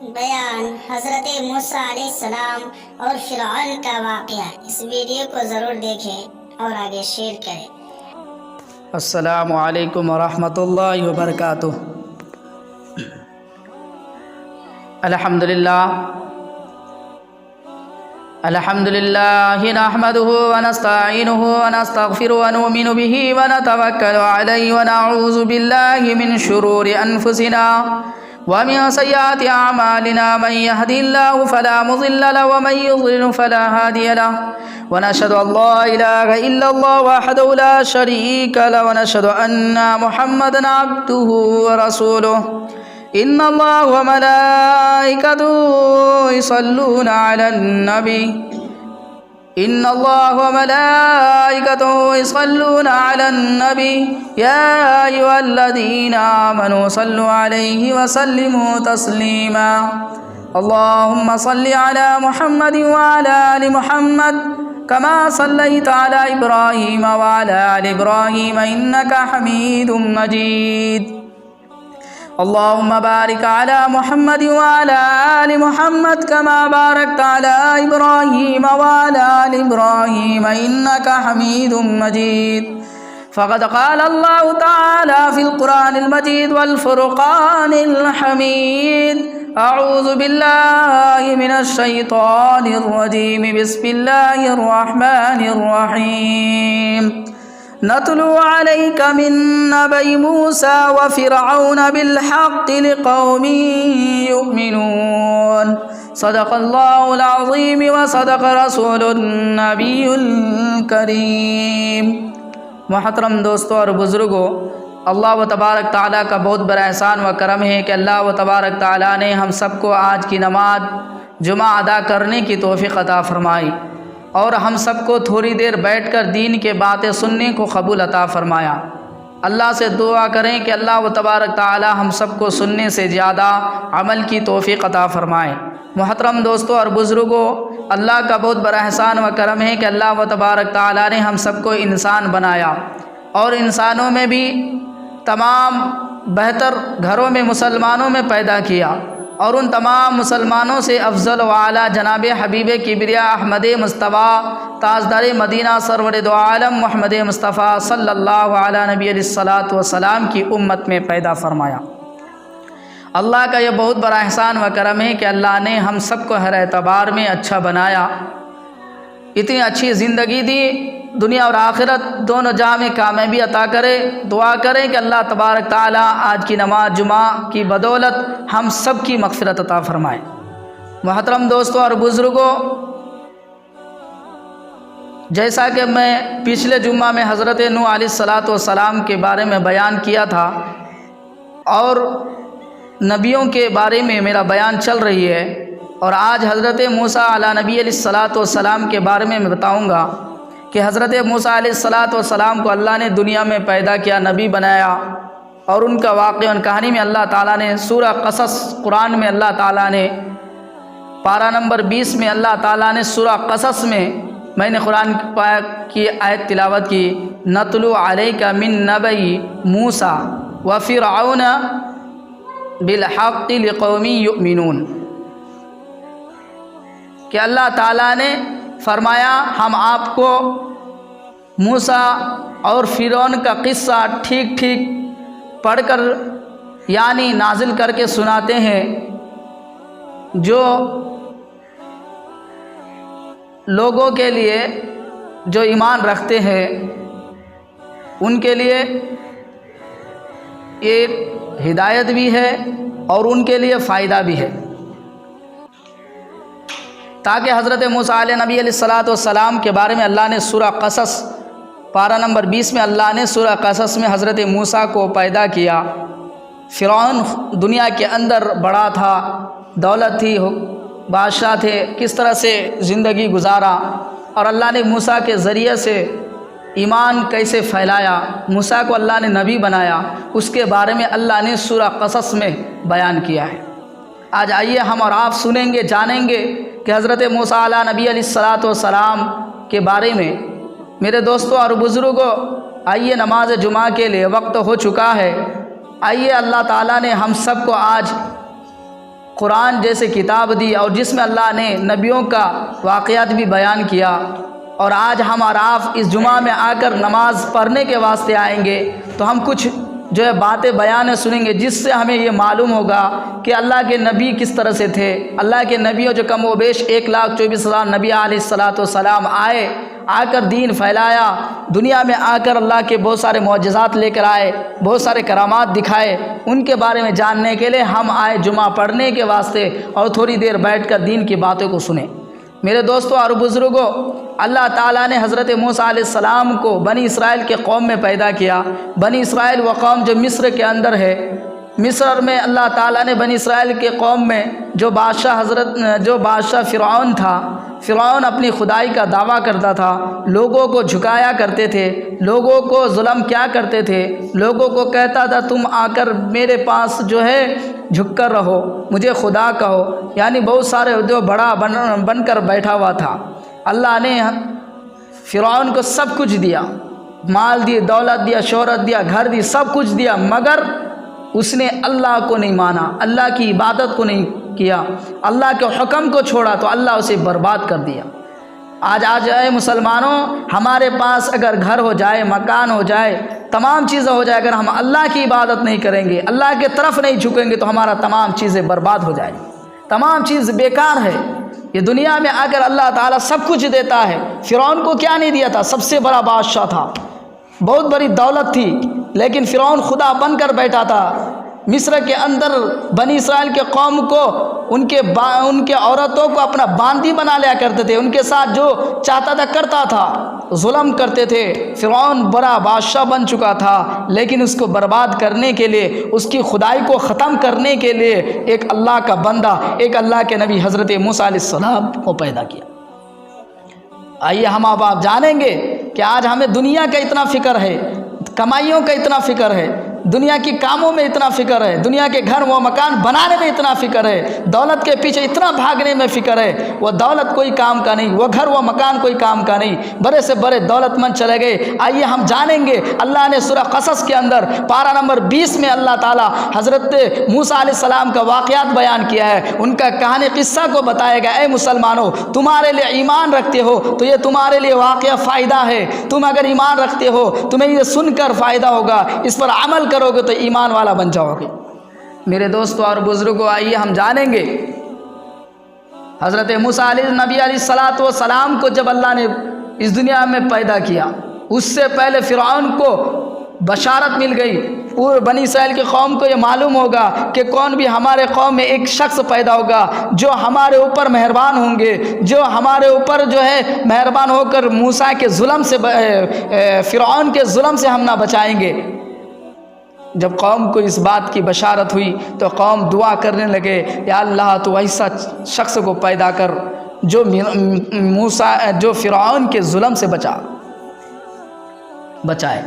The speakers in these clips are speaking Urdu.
بیان حضرت موسیٰ علیہ السلام اور فرعون کا واقعہ۔ اس ویڈیو کو ضرور دیکھیں اور آگے شیئر کریں۔ السلام علیکم ورحمۃ اللہ وبرکاتہ۔ الحمدللہ نحمده ونستعینه ونستغفره ونؤمن به ونتوکل علیہ ونعوذ باللہ من شرور انفسنا ومن سیئات اعمالنا، من يهده الله فلا مضل له ومن يضلل فلا هادي له، ونشهد ان لا اله الا الله وحده لا شريك له، ونشهد ان محمدا عبده ورسوله، ان الله وملائكته يصلون على النبي، ان الله وملائكته يصلون على النبي، يا ايها الذين امنوا صلوا عليه وسلموا تسليما، اللهم صل على محمد وعلى ال محمد كما صليت على ابراهيم وعلى ال ابراهيم انك حميد مجيد، اللهم بارك على محمد وعلى آل محمد كما باركت على إبراهيم وعلى آل إبراهيم إنك حميد مجيد، فقد قال الله تعالى في القرآن المجيد والفرقان الحميد، أعوذ بالله من الشيطان الرجيم، بسم الله الرحمن الرحيم، نتلو عليك من نبأ موسى وفرعون بالحق لقوم يؤمنون، صدق الله العظيم وصدق رسول النبي الكريم۔ محترم دوستو اور بزرگوں، اللہ و تبارک تعالیٰ کا بہت بڑا احسان و کرم ہے کہ اللہ و تبارک تعالیٰ نے ہم سب کو آج کی نماز جمعہ ادا کرنے کی توفیق عطا فرمائی، اور ہم سب کو تھوڑی دیر بیٹھ کر دین کے باتیں سننے کو قبول عطا فرمایا۔ اللہ سے دعا کریں کہ اللہ و تبارک تعالی ہم سب کو سننے سے زیادہ عمل کی توفیق عطا فرمائے۔ محترم دوستوں اور بزرگوں، اللہ کا بہت بڑا احسان و کرم ہے کہ اللہ و تبارک تعالی نے ہم سب کو انسان بنایا، اور انسانوں میں بھی تمام بہتر گھروں میں مسلمانوں میں پیدا کیا، اور ان تمام مسلمانوں سے افضل و اعلیٰ جناب حبیب کبریا احمد مصطفیٰ تاجدار مدینہ سرور دو عالم محمد مصطفیٰ صلی اللہ علیہ نبی علیہ الصلاۃ والسلام کی امت میں پیدا فرمایا۔ اللہ کا یہ بہت بڑا احسان و کرم ہے کہ اللہ نے ہم سب کو ہر اعتبار میں اچھا بنایا، اتنی اچھی زندگی دی، دنیا اور آخرت دونوں جہاں میں کامیابی عطا کرے۔ دعا کریں کہ اللہ تبارک تعالیٰ آج کی نماز جمعہ کی بدولت ہم سب کی مغفرت عطا فرمائے۔ محترم دوستوں اور بزرگوں، جیسا کہ میں پچھلے جمعہ میں حضرت نوح علیہ السلام کے بارے میں بیان کیا تھا، اور نبیوں کے بارے میں میرا بیان چل رہی ہے، اور آج حضرت موسیٰ علیہ نبی علیہ السلام کے بارے میں بتاؤں گا کہ حضرت موسیٰ علیہ السلام کو اللہ نے دنیا میں پیدا کیا، نبی بنایا، اور ان کا واقعہ ان کہانی میں اللہ تعالیٰ نے سورہ قصص قرآن میں اللہ تعالیٰ نے پارہ نمبر 20 میں اللہ تعالیٰ نے سورہ قصص میں نے قرآن پاک کی آیت تلاوت کی، نتلو علیک من نبأ موسیٰ وفرعون بالحق لقوم یؤمنون، کہ اللہ تعالیٰ نے فرمایا ہم آپ کو موسیٰ اور فرعون کا قصہ ٹھیک ٹھیک پڑھ کر یعنی نازل کر کے سناتے ہیں، جو لوگوں کے لیے جو ایمان رکھتے ہیں ان کے لیے ایک ہدایت بھی ہے اور ان کے لیے فائدہ بھی ہے، تاکہ حضرت موسیٰ علیہ نبی علیہ السلام کے بارے میں اللہ نے سورہ قصص پارہ نمبر 20 میں اللہ نے سورہ قصص میں حضرت موسیٰ کو پیدا کیا۔ فرعون دنیا کے اندر بڑا تھا، دولت تھی، بادشاہ تھے، کس طرح سے زندگی گزارا، اور اللہ نے موسیٰ کے ذریعے سے ایمان کیسے پھیلایا، موسیٰ کو اللہ نے نبی بنایا، اس کے بارے میں اللہ نے سورہ قصص میں بیان کیا ہے۔ آج آئیے ہم اور آپ سنیں گے، جانیں گے کہ حضرت موسیٰ علیہ نبی علیہ السلام کے بارے میں۔ میرے دوستوں اور بزرگوں، آئیے نماز جمعہ کے لیے وقت ہو چکا ہے، آئیے اللہ تعالیٰ نے ہم سب کو آج قرآن جیسے کتاب دی اور جس میں اللہ نے نبیوں کا واقعات بھی بیان کیا، اور آج ہم اور آپ اس جمعہ میں آ کر نماز پڑھنے کے واسطے آئیں گے تو ہم کچھ جو ہے باتیں بیان سنیں گے جس سے ہمیں یہ معلوم ہوگا کہ اللہ کے نبی کس طرح سے تھے۔ اللہ کے نبیوں جو کم و بیش 1,24,000 نبی علیہ الصلاۃ والسلام آ کر دین پھیلایا، دنیا میں آ کر اللہ کے بہت سارے معجزات لے کر آئے، بہت سارے کرامات دکھائے، ان کے بارے میں جاننے کے لیے ہم آئے جمعہ پڑھنے کے واسطے اور تھوڑی دیر بیٹھ کر دین کی باتوں کو سنیں۔ میرے دوستوں اور بزرگوں، اللہ تعالیٰ نے حضرت موسیٰ علیہ السلام کو بنی اسرائیل کے قوم میں پیدا کیا۔ بنی اسرائیل وہ قوم جو مصر کے اندر ہے، مصر میں اللہ تعالیٰ نے بنی اسرائیل کے قوم میں جو بادشاہ فرعون تھا، فرعون اپنی خدائی کا دعویٰ کرتا تھا، لوگوں کو جھکایا کرتے تھے، لوگوں کو ظلم کیا کرتے تھے، لوگوں کو کہتا تھا تم آ کر میرے پاس جو ہے جھک کر رہو، مجھے خدا کہو، یعنی بہت سارے جو بڑا بن کر بیٹھا ہوا تھا۔ اللہ نے فرعون کو سب کچھ دیا، مال دی، دولت دیا، شہرت دیا، گھر دی، سب کچھ دیا، مگر اس نے اللہ کو نہیں مانا، اللہ کی عبادت کو نہیں کیا، اللہ کے حکم کو چھوڑا تو اللہ اسے برباد کر دیا۔ آج اے مسلمانوں، ہمارے پاس اگر گھر ہو جائے، مکان ہو جائے، تمام چیزیں ہو جائے، اگر ہم اللہ کی عبادت نہیں کریں گے، اللہ کے طرف نہیں جھکیں گے تو ہمارا تمام چیزیں برباد ہو جائیں، تمام چیز بیکار ہے۔ یہ دنیا میں آ کر اللہ تعالیٰ سب کچھ دیتا ہے۔ فرعون کو کیا نہیں دیا تھا؟ سب سے بڑا بادشاہ تھا، بہت بڑی دولت تھی، لیکن فرعون خدا بن کر بیٹھا تھا۔ مصر کے اندر بنی اسرائیل کے قوم کو ان کے عورتوں کو اپنا باندی بنا لیا کرتے تھے، ان کے ساتھ جو چاہتا تھا کرتا تھا، ظلم کرتے تھے۔ فرعون بڑا بادشاہ بن چکا تھا، لیکن اس کو برباد کرنے کے لیے، اس کی خدائی کو ختم کرنے کے لیے ایک اللہ کا بندہ، ایک اللہ کے نبی حضرت موسیٰ علیہ السلام کو پیدا کیا۔ آئیے ہم اب آپ جانیں گے کہ آج ہمیں دنیا کا اتنا فکر ہے، کمائیوں کا اتنا فکر ہے، دنیا کی کاموں میں اتنا فکر ہے، دنیا کے گھر و مکان بنانے میں اتنا فکر ہے، دولت کے پیچھے اتنا بھاگنے میں فکر ہے، وہ دولت کوئی کام کا نہیں، وہ گھر و مکان کوئی کام کا نہیں، بڑے سے بڑے دولت مند چلے گئے۔ آئیے ہم جانیں گے، اللہ نے سورہ قصص کے اندر پارہ نمبر 20 میں اللہ تعالیٰ حضرت موسیٰ علیہ السلام کا واقعات بیان کیا ہے، ان کا کہانی قصہ کو بتایا گیا۔ اے مسلمانوں، تمہارے لیے ایمان رکھتے ہو تو یہ تمہارے لیے واقعہ فائدہ ہے، تم اگر ایمان رکھتے ہو تمہیں یہ سن کر فائدہ ہوگا، اس پر عمل کرو گے تو ایمان والا بن جاؤ گے۔ میرے دوستوں اور بزرگوں، آئیے ہم جانیں گے حضرت موسیٰ نبی علیہ الصلاۃ والسلام کو جب اللہ نے اس دنیا میں پیدا کیا، اس سے پہلے فرعون کو بشارت مل گئی، پورے بنی اسرائیل کی قوم کو یہ معلوم ہوگا کہ کون بھی ہمارے قوم میں ایک شخص پیدا ہوگا جو ہمارے اوپر مہربان ہوں گے، جو ہمارے اوپر جو ہے مہربان ہو کر موسیٰ کے ظلم سے، فرعون کے ظلم سے ہم نہ بچائیں گے۔ جب قوم کو اس بات کی بشارت ہوئی تو قوم دعا کرنے لگے، یا اللہ تو ایسا شخص کو پیدا کر جو فرعون کے ظلم سے بچائے۔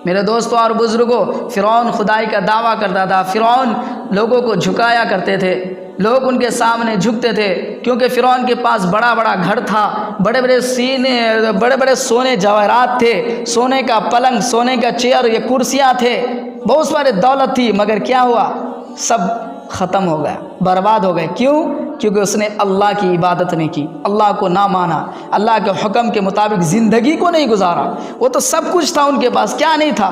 میرے دوستوں اور بزرگوں، فرعون خدائی کا دعویٰ کرتا تھا، فرعون لوگوں کو جھکایا کرتے تھے، لوگ ان کے سامنے جھکتے تھے، کیونکہ فرعون کے پاس بڑا بڑا گھر تھا، بڑے بڑے سونے جواہرات تھے، سونے کا پلنگ، سونے کا چیئر، یہ کرسیاں تھے، بہت سارے دولت تھی، مگر کیا ہوا؟ سب ختم ہو گیا، برباد ہو گئے۔ کیوں؟ کیونکہ اس نے اللہ کی عبادت نہیں کی، اللہ کو نہ مانا، اللہ کے حکم کے مطابق زندگی کو نہیں گزارا۔ وہ تو سب کچھ تھا ان کے پاس، کیا نہیں تھا؟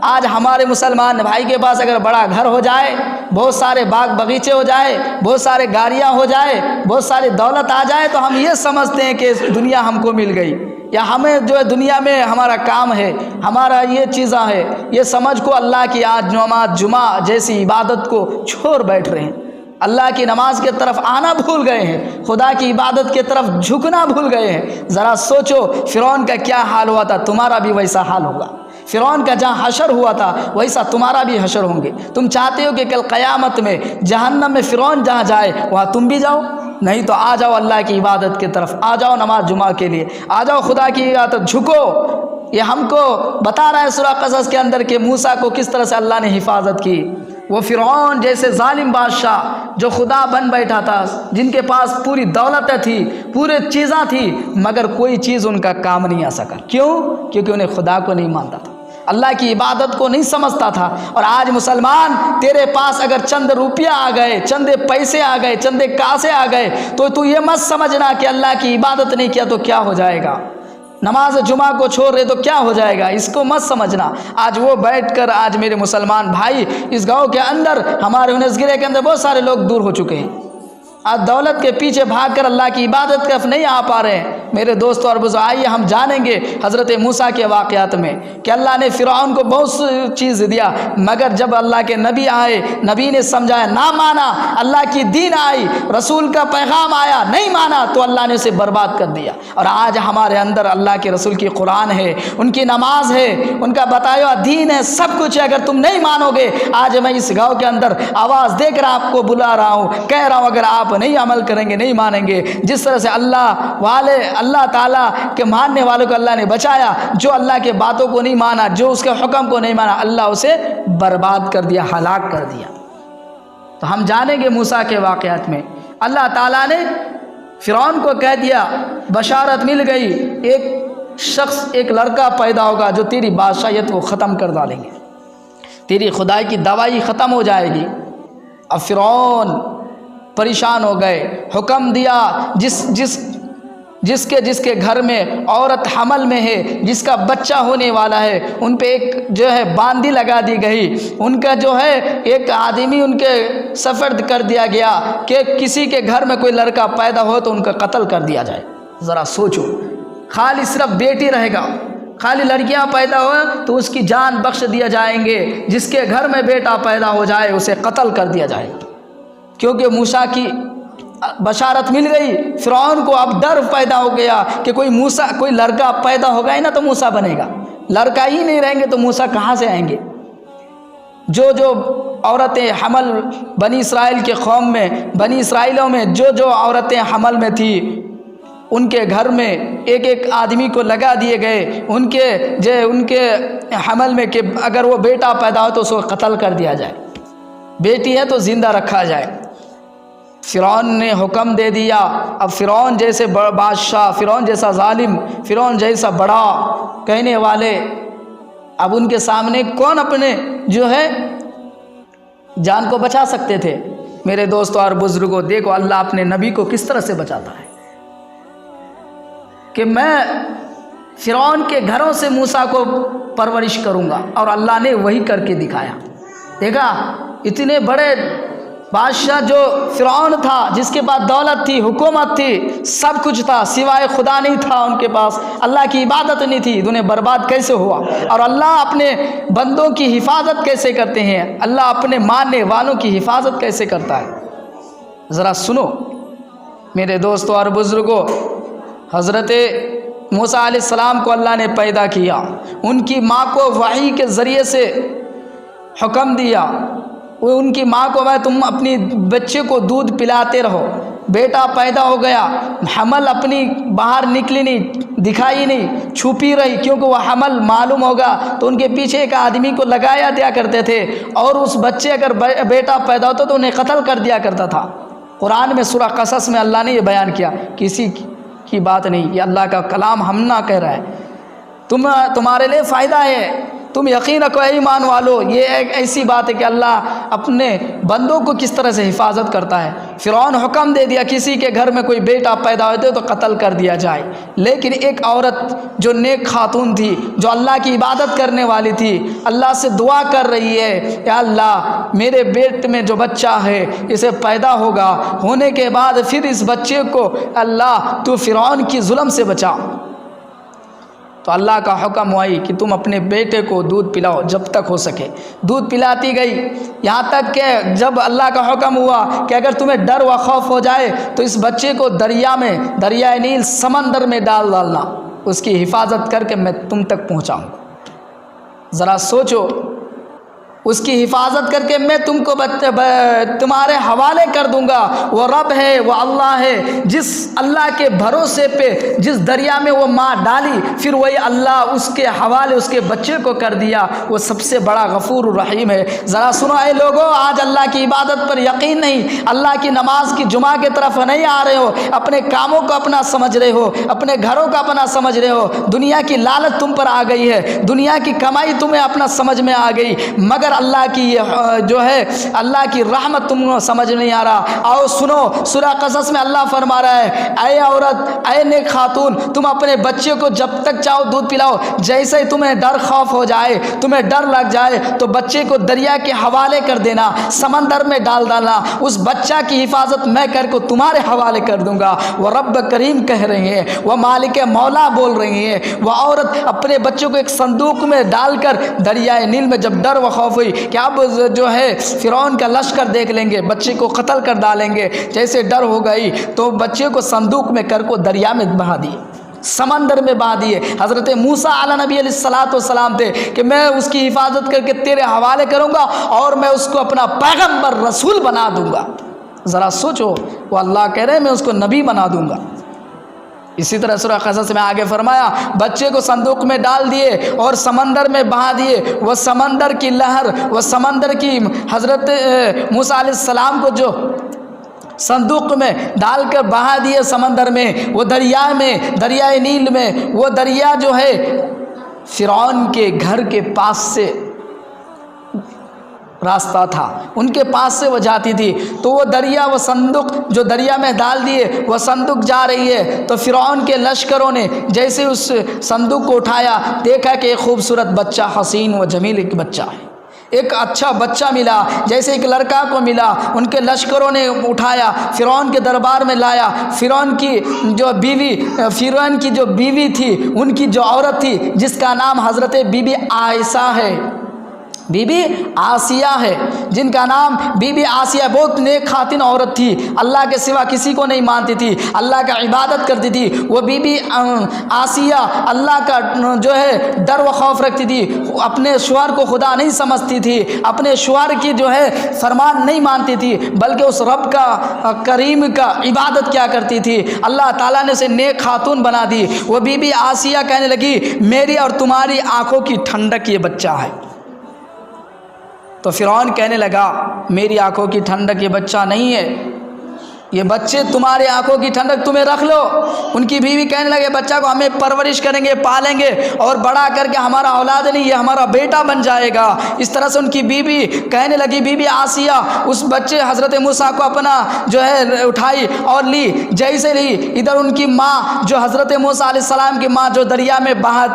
آج ہمارے مسلمان بھائی کے پاس اگر بڑا گھر ہو جائے، بہت سارے باغ باغیچے ہو جائے، بہت سارے گاڑیاں ہو جائے، بہت ساری دولت آ جائے تو ہم یہ سمجھتے ہیں کہ دنیا ہم کو مل گئی، یا ہمیں جو ہے دنیا میں ہمارا کام ہے، ہمارا یہ چیزاں ہے، یہ سمجھ کو اللہ کی آج نماز جمعہ جیسی عبادت کو چھوڑ بیٹھ رہے ہیں، اللہ کی نماز کی طرف آنا بھول گئے ہیں، خدا کی عبادت کی طرف جھکنا بھول گئے ہیں۔ ذرا سوچو فرعون کا کیا حال ہوا تھا، تمہارا بھی ویسا حال ہوگا۔ فرعون کا جہاں حشر ہوا تھا ویسا تمہارا بھی حشر ہوں گے۔ تم چاہتے ہو کہ کل قیامت میں جہنم میں فرعون جہاں جائے وہاں تم بھی جاؤ؟ نہیں تو آ جاؤ اللہ کی عبادت کی طرف، آ جاؤ نماز جمعہ کے لیے، آ جاؤ خدا کی عبادت، جھکو۔ یہ ہم کو بتا رہا ہے سورہ قصص کے اندر کہ موسیٰ کو کس طرح سے اللہ نے حفاظت کی۔ وہ فرعون جیسے ظالم بادشاہ جو خدا بن بیٹھا تھا، جن کے پاس پوری دولتیں تھی، پورے چیزاں تھی، مگر کوئی چیز ان کا کام نہیں آ سکا۔ کیوں؟ کیونکہ انہیں خدا کو نہیں مانتا تھا۔ اللہ کی عبادت کو نہیں سمجھتا تھا، اور آج مسلمان تیرے پاس اگر چند روپیہ آ گئے، چند پیسے آ گئے، چند کاسے آ گئے تو تو یہ مت سمجھنا کہ اللہ کی عبادت نہیں کیا تو کیا ہو جائے گا، نماز جمعہ کو چھوڑ رہے تو کیا ہو جائے گا، اس کو مت سمجھنا۔ آج وہ بیٹھ کر آج میرے مسلمان بھائی اس گاؤں کے اندر، ہمارے ہنسگرے کے اندر بہت سارے لوگ دور ہو چکے ہیں، آج دولت کے پیچھے بھاگ کر اللہ کی عبادت کی طرف نہیں آ پا رہے ہیں۔ میرے دوستوں اور بزرگوں، آئیے ہم جانیں گے حضرت موسیٰ کے واقعات میں کہ اللہ نے فرعون کو بہت سی چیز دیا، مگر جب اللہ کے نبی آئے، نبی نے سمجھایا، نہ مانا، اللہ کی دین آئی، رسول کا پیغام آیا، نہیں مانا تو اللہ نے اسے برباد کر دیا۔ اور آج ہمارے اندر اللہ کے رسول کی قرآن ہے، ان کی نماز ہے، ان کا بتایا ہوا دین ہے، سب کچھ ہے، اگر تم نہیں مانو گے، آج میں اس گاؤں کے اندر آواز دے کر آپ کو بلا رہا ہوں، کہہ رہا ہوں، اگر آپ نہیں عمل کریں گے، نہیں مانیں گے، جس طرح سے اللہ تعالیٰ کے ماننے والوں کو اللہ نے بچایا، جو اللہ کے باتوں کو نہیں مانا، جو اس کے حکم کو نہیں مانا، اللہ اسے برباد کر دیا، ہلاک کر دیا۔ تو ہم جانیں گے موسیٰ کے واقعات میں اللہ تعالیٰ نے فرعون کو کہہ دیا، بشارت مل گئی، ایک شخص، ایک لڑکا پیدا ہوگا جو تیری بادشاہیت کو ختم کر ڈالیں گے، تیری خدائی کی دوائی ختم ہو جائے گی۔ اب فرعون پریشان ہو گئے، حکم دیا، جس کے گھر میں عورت حمل میں ہے، جس کا بچہ ہونے والا ہے، ان پہ ایک جو ہے باندی لگا دی گئی، ان کا جو ہے ایک آدمی ان کے سفرد کر دیا گیا کہ کسی کے گھر میں کوئی لڑکا پیدا ہو تو ان کا قتل کر دیا جائے۔ ذرا سوچو، خالی صرف بیٹی رہے گا، خالی لڑکیاں پیدا ہو تو اس کی جان بخش دیا جائیں گے، جس کے گھر میں بیٹا پیدا ہو جائے اسے قتل کر دیا جائے، کیونکہ موسیٰ کی بشارت مل گئی۔ فرعون کو اب ڈر پیدا ہو گیا کہ کوئی لڑکا پیدا ہوگا ہی نا تو موسیٰ بنے گا، لڑکا ہی نہیں رہیں گے تو موسیٰ کہاں سے آئیں گے؟ جو عورتیں حمل بنی اسرائیل کے قوم میں، بنی اسرائیلوں میں جو عورتیں حمل میں تھی، ان کے گھر میں ایک ایک آدمی کو لگا دیے گئے، ان کے حمل میں کہ اگر وہ بیٹا پیدا ہو تو اس کو قتل کر دیا جائے، بیٹی ہے تو زندہ رکھا جائے۔ فرعون نے حکم دے دیا۔ اب فرعون جیسے بادشاہ، فرعون جیسا ظالم، فرعون جیسا بڑا کہنے والے، اب ان کے سامنے کون اپنے جو ہے جان کو بچا سکتے تھے؟ میرے دوستوں اور بزرگوں، دیکھو اللہ اپنے نبی کو کس طرح سے بچاتا ہے کہ میں فرعون کے گھروں سے موسیٰ کو پرورش کروں گا، اور اللہ نے وہی کر کے دکھایا۔ دیکھا، اتنے بڑے بادشاہ جو فرعون تھا، جس کے پاس دولت تھی، حکومت تھی، سب کچھ تھا، سوائے خدا نہیں تھا ان کے پاس، اللہ کی عبادت نہیں تھی، انہیں برباد کیسے ہوا؟ اور اللہ اپنے بندوں کی حفاظت کیسے کرتے ہیں؟ اللہ اپنے ماننے والوں کی حفاظت کیسے کرتا ہے؟ ذرا سنو میرے دوستوں اور بزرگوں، حضرت موسیٰ علیہ السلام کو اللہ نے پیدا کیا، ان کی ماں کو وحی کے ذریعے سے حکم دیا، وہ ان کی ماں کو تم اپنی بچے کو دودھ پلاتے رہو۔ بیٹا پیدا ہو گیا، حمل اپنی باہر نکلی نہیں، دکھائی نہیں، چھپی رہی، کیونکہ وہ حمل معلوم ہوگا تو ان کے پیچھے ایک آدمی کو لگایا دیا کرتے تھے، اور اس بچے اگر بیٹا پیدا ہوتا تو انہیں قتل کر دیا کرتا تھا۔ قرآن میں سورہ قصص میں اللہ نے یہ بیان کیا، کسی کی بات نہیں، یہ اللہ کا کلام ہم نہ کہہ رہا ہے، تمہارے لیے فائدہ ہے، تم یقین رکھو اے ایمان والو، یہ ایک ایسی بات ہے کہ اللہ اپنے بندوں کو کس طرح سے حفاظت کرتا ہے۔ فرعون حکم دے دیا کسی کے گھر میں کوئی بیٹا پیدا ہوتے تو قتل کر دیا جائے، لیکن ایک عورت جو نیک خاتون تھی، جو اللہ کی عبادت کرنے والی تھی، اللہ سے دعا کر رہی ہے، یا اللہ میرے پیٹ میں جو بچہ ہے اسے پیدا ہوگا، ہونے کے بعد پھر اس بچے کو اللہ تو فرعون کی ظلم سے بچا۔ تو اللہ کا حکم ہوا کہ تم اپنے بیٹے کو دودھ پلاؤ جب تک ہو سکے۔ دودھ پلاتی گئی، یہاں تک کہ جب اللہ کا حکم ہوا کہ اگر تمہیں ڈر و خوف ہو جائے تو اس بچے کو دریا میں، دریائے نیل، سمندر میں ڈالنا، اس کی حفاظت کر کے میں تم تک پہنچاؤں گا۔ ذرا سوچو، اس کی حفاظت کر کے میں تم کو تمہارے حوالے کر دوں گا۔ وہ رب ہے، وہ اللہ ہے، جس اللہ کے بھروسے پہ جس دریا میں وہ ماں ڈالی، پھر وہی اللہ اس کے حوالے اس کے بچے کو کر دیا، وہ سب سے بڑا غفور الرحیم ہے۔ ذرا سنو اے لوگو، آج اللہ کی عبادت پر یقین نہیں، اللہ کی نماز کی جمعہ کی طرف نہیں آ رہے ہو، اپنے کاموں کو اپنا سمجھ رہے ہو، اپنے گھروں کو اپنا سمجھ رہے ہو، دنیا کی لالچ تم پر آ گئی ہے، دنیا کی کمائی تمہیں اپنا سمجھ میں آ گئی، مگر اللہ کی جو ہے اللہ کی رحمت تم کو سمجھ نہیں آ رہا۔ آؤ سنو، سورہ قصص میں اللہ فرما رہا ہے، اے عورت، اے نیک خاتون، تم اپنے بچے کو جب تک چاہو دودھ پلاؤ، جیسے ہی تمہیں ڈر خوف ہو جائے، تمہیں ڈر لگ جائے تو بچے کو دریا کے حوالے کر دینا، سمندر میں ڈال ڈالنا، اس بچہ کی حفاظت میں کر کے تمہارے حوالے کر دوں گا۔ وہ رب کریم کہہ رہے ہیں، وہ مالک مولا بول رہی ہیں۔ وہ عورت اپنے بچوں کو ایک صندوق میں ڈال کر دریائے نیل میں جب ڈر و خوف ہوئی کہ اب جو ہے فرعون کا لشکر دیکھ لیں گے، بچے کو قتل کر ڈالیں گے، جیسے ڈر ہو گئی تو بچے کو صندوق میں کر کو دریا میں بہا دیے، سمندر میں بہا دیے۔ حضرت موسیٰ علیہ نبی علیہ السلام تھے کہ میں اس کی حفاظت کر کے تیرے حوالے کروں گا اور میں اس کو اپنا پیغمبر رسول بنا دوں گا۔ ذرا سوچو، وہ اللہ کہہ رہے ہیں میں اس کو نبی بنا دوں گا۔ اسی طرح سورہ قصص میں آگے فرمایا، بچے کو صندوق میں ڈال دیے اور سمندر میں بہا دیے۔ وہ سمندر کی لہر، وہ سمندر کی حضرت موسیٰ علیہ السلام کو جو صندوق میں ڈال کر بہا دیے سمندر میں، وہ دریا میں، دریائے نیل میں، وہ دریا جو ہے فرعون کے گھر کے پاس سے راستہ تھا، ان کے پاس سے وہ جاتی تھی، تو وہ دریا، وہ صندوق جو دریا میں ڈال دیے، وہ صندوق جا رہی ہے تو فرعون کے لشکروں نے جیسے اس صندوق کو اٹھایا، دیکھا کہ ایک خوبصورت بچہ، حسین و جمیل ایک بچہ ہے، ایک اچھا بچہ ملا، جیسے ایک لڑکا کو ملا، ان کے لشکروں نے اٹھایا، فرعون کے دربار میں لایا۔ فرعون کی جو بیوی تھی، ان کی جو عورت تھی جس کا نام حضرت بی بی عائشہ ہے، بی بی آسیہ ہے، جن کا نام بی بی آسیہ، بہت نیک خاتون عورت تھی، اللہ کے سوا کسی کو نہیں مانتی تھی، اللہ کا عبادت کرتی تھی۔ وہ بی بی آسیہ اللہ کا جو ہے ڈر و خوف رکھتی تھی، اپنے شوہر کو خدا نہیں سمجھتی تھی، اپنے شوہر کی جو ہے فرمان نہیں مانتی تھی، بلکہ اس رب کا کریم کا عبادت کیا کرتی تھی۔ اللہ تعالیٰ نے اسے نیک خاتون بنا دی۔ وہ بی بی آسیہ کہنے لگی، میری اور تمہاری آنکھوں کی ٹھنڈک یہ بچہ ہے۔ تو فرعون کہنے لگا، میری آنکھوں کی ٹھنڈک یہ بچہ نہیں ہے، یہ بچے تمہارے آنکھوں کی ٹھنڈک، تمہیں رکھ لو۔ ان کی بیوی کہنے لگے، بچہ کو ہمیں پرورش کریں گے، پالیں گے اور بڑا کر کے ہمارا اولاد نہیں، یہ ہمارا بیٹا بن جائے گا۔ اس طرح سے ان کی بیوی کہنے لگی، بی بی آسیہ اس بچے حضرت موسیٰ کو اپنا جو ہے اٹھائی اور لی، جیسے لی ادھر ان کی ماں جو حضرت موسیٰ علیہ السلام کی ماں جو دریا میں بہا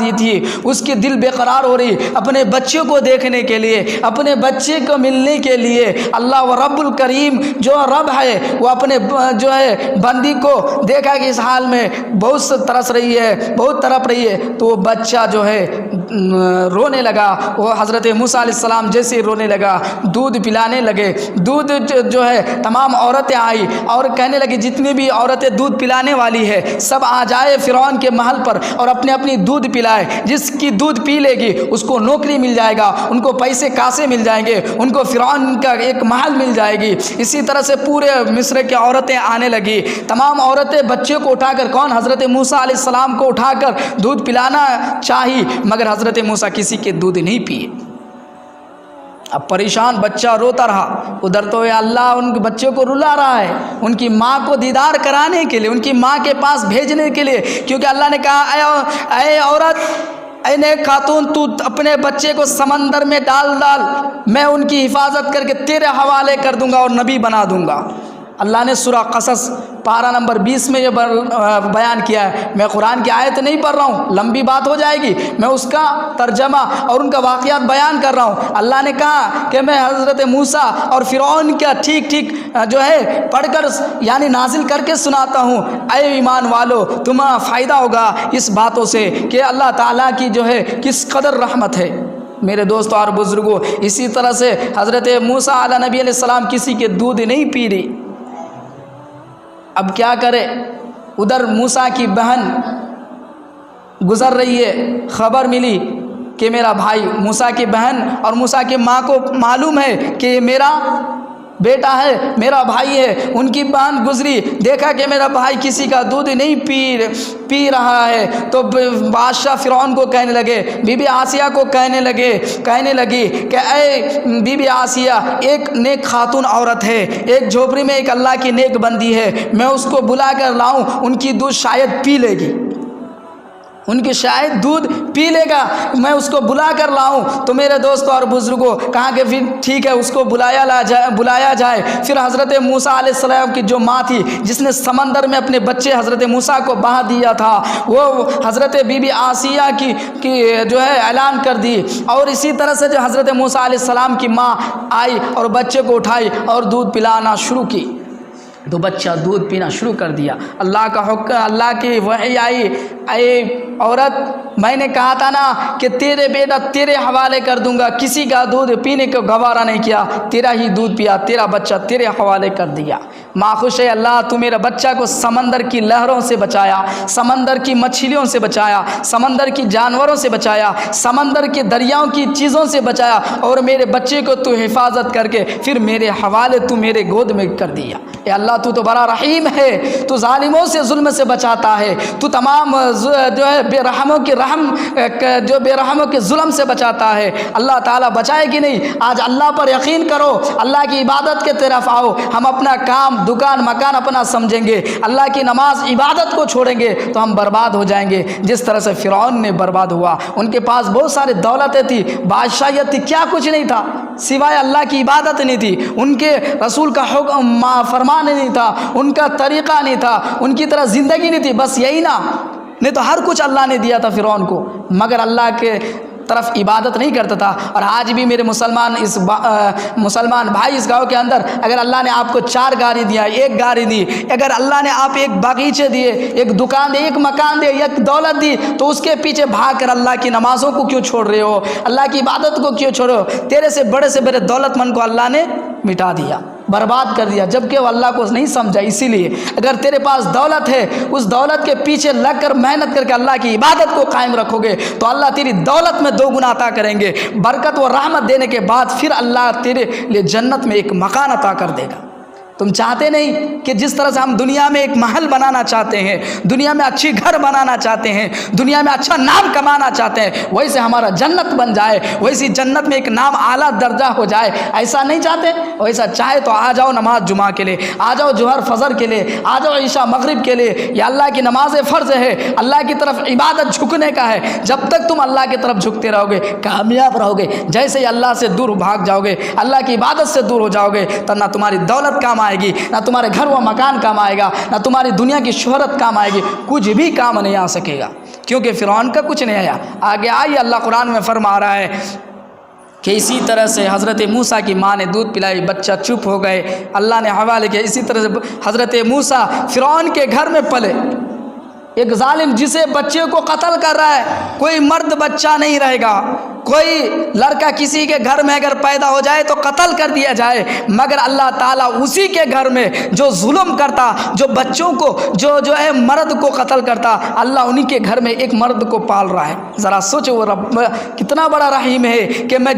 دی تھی، اس کی دل بے قرار ہو رہی اپنے بچے کو دیکھنے کے لیے، اپنے بچے کو ملنے کے لیے۔ اللہ و رب الکریم جو رب ہے وہ اپنے جو ہے بندی کو دیکھا کہ اس حال میں بہت ترس رہی ہے، بہت تڑپ رہی ہے، تو وہ بچہ جو ہے رونے لگا۔ وہ حضرت موسیٰ علیہ السلام جیسے رونے لگا، دودھ پلانے لگے، دودھ جو ہے تمام عورتیں آئی اور کہنے لگی، جتنی بھی عورتیں دودھ پلانے والی ہے سب آ جائے فرعون کے محل پر اور اپنے اپنی دودھ پلائے، جس کی دودھ پی لے گی اس کو نوکری مل جائے گا، ان کو پیسے کاسے مل جائیں گے، ان کو فرعون کا ایک محل مل جائے گی۔ اسی طرح سے پورے مصر کی عورتیں آنے لگی، تمام عورتیں بچے کو اٹھا کر، کون حضرت موسیٰ علیہ السلام کو اٹھا کر دودھ پلانا چاہی، مگر حضرت موسیٰ کسی کے دودھ نہیں پیے۔ اب پریشان بچہ روتا رہا، ادھر تو اللہ ان کے بچے کو رلا رہا ہے، ان کی ماں کو دیدار کرانے کے لیے، ان کی ماں کے پاس بھیجنے کے لیے، کیونکہ اللہ نے کہا، اے عورت، اے نیک خاتون، تو اپنے بچے کو سمندر میں ڈال، میں ان کی حفاظت کر کے تیرے حوالے کر دوں گا اور نبی بنا دوں گا۔ اللہ نے سورہ قصص پارہ نمبر 20 میں یہ بیان کیا ہے۔ میں قرآن کی آیت نہیں پڑھ رہا ہوں، لمبی بات ہو جائے گی، میں اس کا ترجمہ اور ان کا واقعات بیان کر رہا ہوں۔ اللہ نے کہا کہ میں حضرت موسیٰ اور فرعون کا ٹھیک جو ہے پڑھ کر یعنی نازل کر کے سناتا ہوں۔ اے ایمان والو، تمہارا فائدہ ہوگا اس باتوں سے کہ اللہ تعالیٰ کی جو ہے کس قدر رحمت ہے۔ میرے دوستوں اور بزرگوں، اسی طرح سے حضرت موسیٰ علیہ نبی علیہ السلام کسی کے دودھ نہیں پی رہی، اب کیا کرے؟ ادھر موسیٰ کی بہن گزر رہی ہے، خبر ملی کہ میرا بھائی موسیٰ کی بہن اور موسیٰ کی ماں کو معلوم ہے کہ یہ میرا بیٹا ہے، میرا بھائی ہے۔ ان کی بہن گزری، دیکھا کہ میرا بھائی کسی کا دودھ نہیں پی رہا ہے، تو بادشاہ فرعون کو کہنے لگے، بی بی آسیہ کو کہنے لگی کہ اے بی بی آسیہ، ایک نیک خاتون عورت ہے، ایک جھوپڑی میں ایک اللہ کی نیک بندی ہے، میں اس کو بلا کر لاؤں، ان کی دودھ شاید پی لے گی، ان کی شاید دودھ پی لے گا، میں اس کو بلا کر لاؤں۔ تو میرے دوستوں اور بزرگوں کہا کہ پھر ٹھیک ہے، اس کو بلایا جائے۔ پھر حضرت موسیٰ علیہ السلام کی جو ماں تھی، جس نے سمندر میں اپنے بچے حضرت موسیٰ کو بہا دیا تھا، وہ حضرت بی بی آسیہ کی جو ہے اعلان کر دی، اور اسی طرح سے جو حضرت موسیٰ علیہ السلام کی ماں آئی اور بچے کو اٹھائی اور دودھ پلانا شروع کی، تو بچہ دودھ پینا شروع کر دیا۔ اللہ کا حکم، اللہ کی وحی آئی، اے عورت، میں نے کہا تھا نا کہ تیرے بیٹا تیرے حوالے کر دوں گا، کسی کا دودھ پینے کو گوارا نہیں کیا، تیرا ہی دودھ پیا، تیرا بچہ تیرے حوالے کر دیا۔ ماں خوش ہے، اللہ تو میرے بچہ کو سمندر کی لہروں سے بچایا، سمندر کی مچھلیوں سے بچایا، سمندر کی جانوروں سے بچایا، سمندر کے دریاؤں کی چیزوں سے بچایا، اور میرے بچے کو تو حفاظت کر کے پھر میرے حوالے تو میرے گود میں کر دیا۔ اے اللہ تو بڑا رحیم ہے، تو ظالموں سے ظلم سے بچاتا ہے، تو تمام جو ہے بے رحموں کے ظلم سے بچاتا ہے۔ اللہ تعالیٰ بچائے کہ نہیں؟ آج اللہ پر یقین کرو، اللہ کی عبادت کے طرف آؤ، ہم اپنا کام دکان مکان اپنا سمجھیں گے، اللہ کی نماز عبادت کو چھوڑیں گے تو ہم برباد ہو جائیں گے، جس طرح سے فرعون نے برباد ہوا۔ ان کے پاس بہت ساری دولتیں تھی، بادشاہیت تھی، کیا کچھ نہیں تھا سوائے اللہ کی عبادت نہیں تھی، ان کے رسول کا حکم فرمان نہیں تھا، ان کا طریقہ نہیں تھا، ان کی طرح زندگی نہیں تھی، بس یہی نا، نہیں تو ہر کچھ اللہ نے دیا تھا فرعون کو، مگر اللہ کے طرف عبادت نہیں کرتا تھا۔ اور آج بھی میرے مسلمان بھائی اس گاؤں کے اندر، اگر اللہ نے آپ کو 4 گاڑی دیا، 1 گاڑی دی، اگر اللہ نے آپ ایک باغیچے دیے، ایک دکان دے، ایک مکان دے، ایک دولت دی، تو اس کے پیچھے بھاگ کر اللہ کی نمازوں کو کیوں چھوڑ رہے ہو؟ اللہ کی عبادت کو کیوں چھوڑو؟ تیرے سے بڑے دولت مند کو اللہ نے مٹا دیا، برباد کر دیا، جبکہ وہ اللہ کو نہیں سمجھا۔ اسی لیے اگر تیرے پاس دولت ہے، اس دولت کے پیچھے لگ کر محنت کر کے اللہ کی عبادت کو قائم رکھو گے تو اللہ تیری دولت میں 2 گنا عطا کریں گے، برکت و رحمت دینے کے بعد پھر اللہ تیرے لیے جنت میں ایک مکان عطا کر دے گا۔ تم چاہتے نہیں کہ جس طرح سے ہم دنیا میں ایک محل بنانا چاہتے ہیں، دنیا میں اچھی گھر بنانا چاہتے ہیں، دنیا میں اچھا نام کمانا چاہتے ہیں، ویسے ہمارا جنت بن جائے، ویسی جنت میں ایک نام اعلیٰ درجہ ہو جائے، ایسا نہیں چاہتے؟ ویسا چاہے تو آ جاؤ نماز جمعہ کے لیے، آ جاؤ ظہر فجر کے لیے، آ جاؤ عشاء مغرب کے لیے، یہ اللہ کی نماز فرض ہے، اللہ کی طرف عبادت جھکنے کا ہے۔ جب تک تم اللہ کی طرف جھکتے رہو گے کامیاب رہو گے، جیسے ہی اللہ سے دور بھاگ جاؤ گے، اللہ کی عبادت سے دور ہو جاؤ گے، تو نہ تمہاری دولت کام آئے گی، نہ تمہارے گھر و مکان کام آئے گا، نہ تمہاری دنیا کی شہرت کام آئے گی، کچھ بھی کام نہیں آ سکے گا، کیونکہ فرعون کا کچھ نہیں آیا۔ آگے آئیے اللہ قرآن میں فرما رہا ہے کہ اسی طرح سے حضرت موسیٰ کی ماں نے دودھ پلائی، بچہ چپ ہو گئے، اللہ نے حوالے کیا۔ اسی طرح سے حضرت موسیٰ فرعون کے گھر میں پلے، ایک ظالم جسے بچے کو قتل کر رہا ہے، کوئی مرد بچہ نہیں رہے گا، کوئی لڑکا کسی کے گھر میں اگر پیدا ہو جائے تو قتل کر دیا جائے، مگر اللہ تعالیٰ اسی کے گھر میں جو ظلم کرتا، جو بچوں کو جو ہے مرد کو قتل کرتا، اللہ انہی کے گھر میں ایک مرد کو پال رہا ہے۔ ذرا سوچو وہ رب کتنا بڑا رحیم ہے کہ میں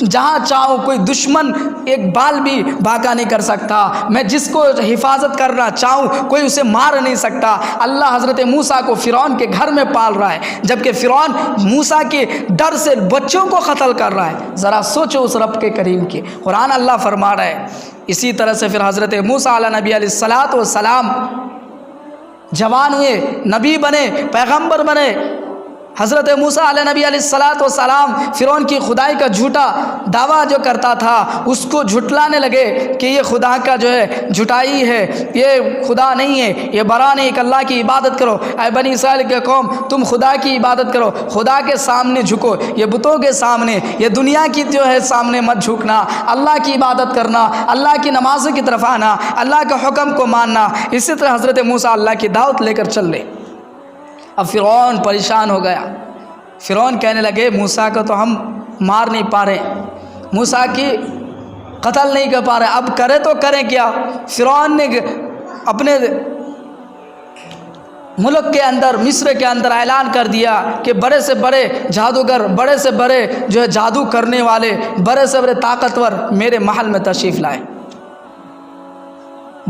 جہاں چاہوں کوئی دشمن ایک بال بھی بھاگا نہیں کر سکتا، میں جس کو حفاظت کرنا چاہوں کوئی اسے مار نہیں سکتا۔ اللہ حضرت موسیٰ کو فرعون کے گھر میں پال رہا ہے، جبکہ فرعون موسیٰ کے ڈر سے بچوں کو قتل کر رہا ہے۔ ذرا سوچو اس رب کے کریم کی۔ قرآن اللہ فرما رہا ہے۔ اسی طرح سے پھر حضرت موسیٰ علیہ نبی علیہ الصلاۃ والسلام جوان ہوئے، نبی بنے، پیغمبر بنے۔ حضرت موسیٰ علیہ نبی علیہ الصلاۃ والسلام فرعون کی خدائی کا جھوٹا دعویٰ جو کرتا تھا اس کو جھٹلانے لگے کہ یہ خدا کا جو ہے جھٹائی ہے، یہ خدا نہیں ہے، یہ برا نہیں کہ اللہ کی عبادت کرو۔ اے بنی اسرائیل کے قوم، تم خدا کی عبادت کرو، خدا کے سامنے جھکو، یہ بتوں کے سامنے، یہ دنیا کی جو ہے سامنے مت جھکنا، اللہ کی عبادت کرنا، اللہ کی نمازوں کی طرف آنا، اللہ کے حکم کو ماننا۔ اسی طرح حضرت موسیٰ اللہ کی دعوت لے کر چل رہے۔ اب فرعون پریشان ہو گیا، فرعون کہنے لگے موسیٰ کو تو ہم مار نہیں پا رہے، موسیٰ کی قتل نہیں کر پا رہے، اب کرے تو کریں کیا؟ فرعون نے اپنے ملک کے اندر مصر کے اندر اعلان کر دیا کہ بڑے سے بڑے جادوگر، بڑے سے بڑے جو ہے جادو کرنے والے، بڑے سے بڑے طاقتور میرے محل میں تشریف لائے۔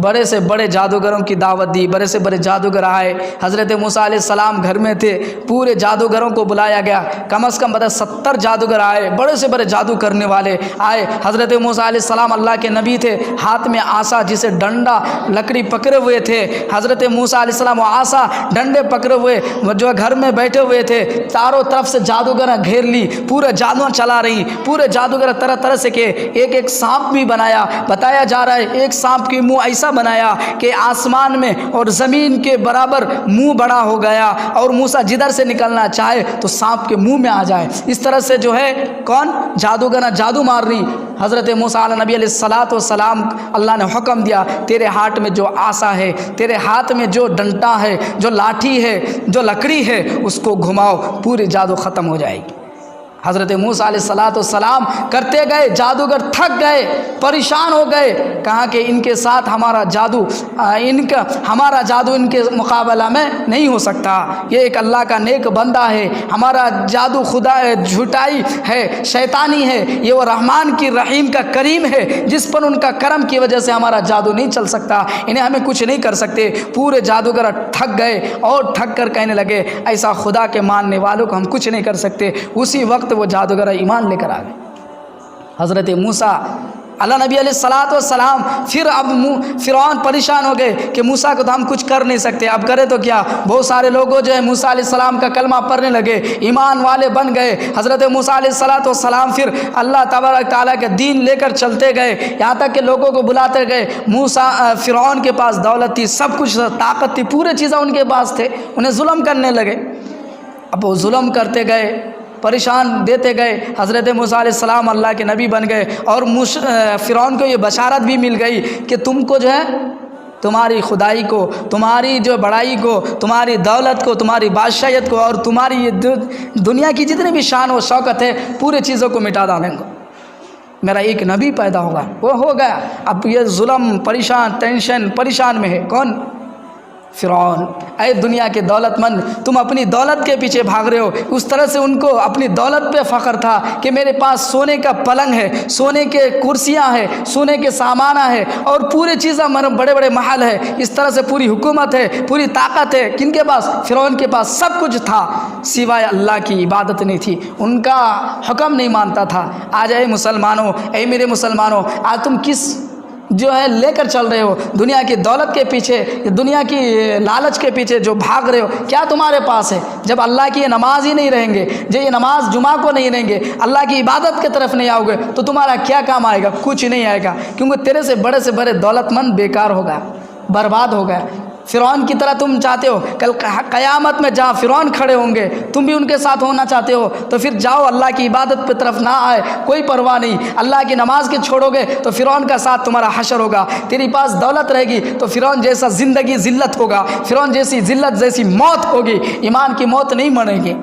بڑے سے بڑے جادوگروں کی دعوت دی، بڑے سے بڑے جادوگر آئے۔ حضرت موسیٰ علیہ السلام گھر میں تھے، پورے جادوگروں کو بلایا گیا، کم از کم 70 جادوگر آئے، بڑے سے بڑے جادو کرنے والے آئے۔ حضرت موسیٰ علیہ السلام اللہ کے نبی تھے، ہاتھ میں عصا جسے ڈنڈا لکڑی پکڑے ہوئے تھے۔ حضرت موسیٰ علیہ السلام عصا ڈنڈے پکڑے ہوئے جو گھر میں بیٹھے ہوئے تھے، چاروں طرف سے جادوگر گھیر لی، پورے جادو چلا رہی، پورے جادوگر طرح طرح سے کہ ایک سانپ بھی بنایا۔ بتایا جا رہا ہے ایک سانپ کی منہ ایسا بنایا کہ آسمان میں اور زمین کے برابر منہ بڑا ہو گیا، اور موسیٰ جدھر سے نکلنا چاہے تو سانپ کے منہ میں آ جائے۔ اس طرح سے جو ہے کون جادوگر جادو مار رہی۔ حضرت موسیٰ علیہ نبی علیہ السلام اللہ نے حکم دیا، تیرے ہاتھ میں جو عصا ہے، تیرے ہاتھ میں جو ڈنڈا ہے، جو لاٹھی ہے، جو لکڑی ہے، اس کو گھماؤ، پوری جادو ختم ہو جائے گی۔ حضرت موسیٰ علیہ السلام کرتے گئے، جادوگر تھک گئے، پریشان ہو گئے، کہا کہ ان کے ساتھ ہمارا جادو ان کے مقابلہ میں نہیں ہو سکتا، یہ ایک اللہ کا نیک بندہ ہے، ہمارا جادو خدا جھوٹائی ہے، شیطانی ہے، یہ وہ رحمان کی رحیم کا کریم ہے، جس پر ان کا کرم کی وجہ سے ہمارا جادو نہیں چل سکتا، انہیں ہمیں کچھ نہیں کر سکتے۔ پورے جادوگر تھک گئے اور تھک کر کہنے لگے ایسا خدا کے ماننے والوں کو ہم کچھ نہیں کر سکتے۔ اسی وقت وہ جادوگر ایمان لے کر آ گئے۔ حضرت موسیٰ اللہ نبی علیہ السلام پھر اب فرعون پریشان ہو گئے کہ موسیٰ کو تو ہم کچھ کر نہیں سکتے، اب کرے تو کیا؟ بہت سارے لوگوں جو ہے موسیٰ علیہ السلام کا کلمہ پڑھنے لگے، ایمان والے بن گئے۔ حضرت موسیٰ علیہ السلام پھر اللہ تبارک تعالیٰ کے دین لے کر چلتے گئے، یہاں تک کہ لوگوں کو بلاتے گئے۔ فرعون کے پاس دولت تھی، سب کچھ طاقت تھی، پورے چیزیں ان کے پاس تھے، انہیں ظلم کرنے لگے۔ اب وہ ظلم کرتے گئے، پریشان دیتے گئے۔ حضرت موسیٰ علیہ السلام اللہ کے نبی بن گئے، اور فرعون کو یہ بشارت بھی مل گئی کہ تم کو جو ہے تمہاری خدائی کو، تمہاری جو بڑائی کو، تمہاری دولت کو، تمہاری بادشاہیت کو، اور تمہاری یہ دنیا کی جتنی بھی شان و شوکت ہے، پورے چیزوں کو مٹا ڈالیں گے، میرا ایک نبی پیدا ہوگا۔ وہ ہو گیا۔ اب یہ ظلم، پریشان میں ہے کون؟ فرعون۔ اے دنیا کے دولت مند، تم اپنی دولت کے پیچھے بھاگ رہے ہو۔ اس طرح سے ان کو اپنی دولت پہ فخر تھا کہ میرے پاس سونے کا پلنگ ہے، سونے کے کرسیاں ہیں، سونے کے سامان ہے، اور پوری چیزیں بڑے بڑے محل ہے، اس طرح سے پوری حکومت ہے، پوری طاقت ہے۔ کن کے پاس؟ فرعون کے پاس سب کچھ تھا، سوائے اللہ کی عبادت نہیں تھی، ان کا حکم نہیں مانتا تھا۔ آج اے مسلمانوں، اے میرے مسلمانوں، آج تم کس جو ہے لے کر چل رہے ہو؟ دنیا کی دولت کے پیچھے، دنیا کی لالچ کے پیچھے جو بھاگ رہے ہو، کیا تمہارے پاس ہے؟ جب اللہ کی یہ نماز ہی نہیں رہیں گے، جب یہ نماز جمعہ کو نہیں رہیں گے، اللہ کی عبادت کی طرف نہیں آؤ گے، تو تمہارا کیا کام آئے گا؟ کچھ نہیں آئے گا، کیونکہ تیرے سے بڑے دولت مند بیکار ہو گیا، برباد ہو گیا۔ فرعون کی طرح تم چاہتے ہو کل قیامت میں جہاں فرعون کھڑے ہوں گے تم بھی ان کے ساتھ ہونا چاہتے ہو، تو پھر جاؤ، اللہ کی عبادت پہ طرف نہ آئے، کوئی پرواہ نہیں۔ اللہ کی نماز کے چھوڑو گے تو فرعون کا ساتھ تمہارا حشر ہوگا۔ تیری پاس دولت رہے گی تو فرعون جیسا زندگی ذلت ہوگا، فرعون جیسی ذلت جیسی موت ہوگی، ایمان کی موت نہیں مرے گی۔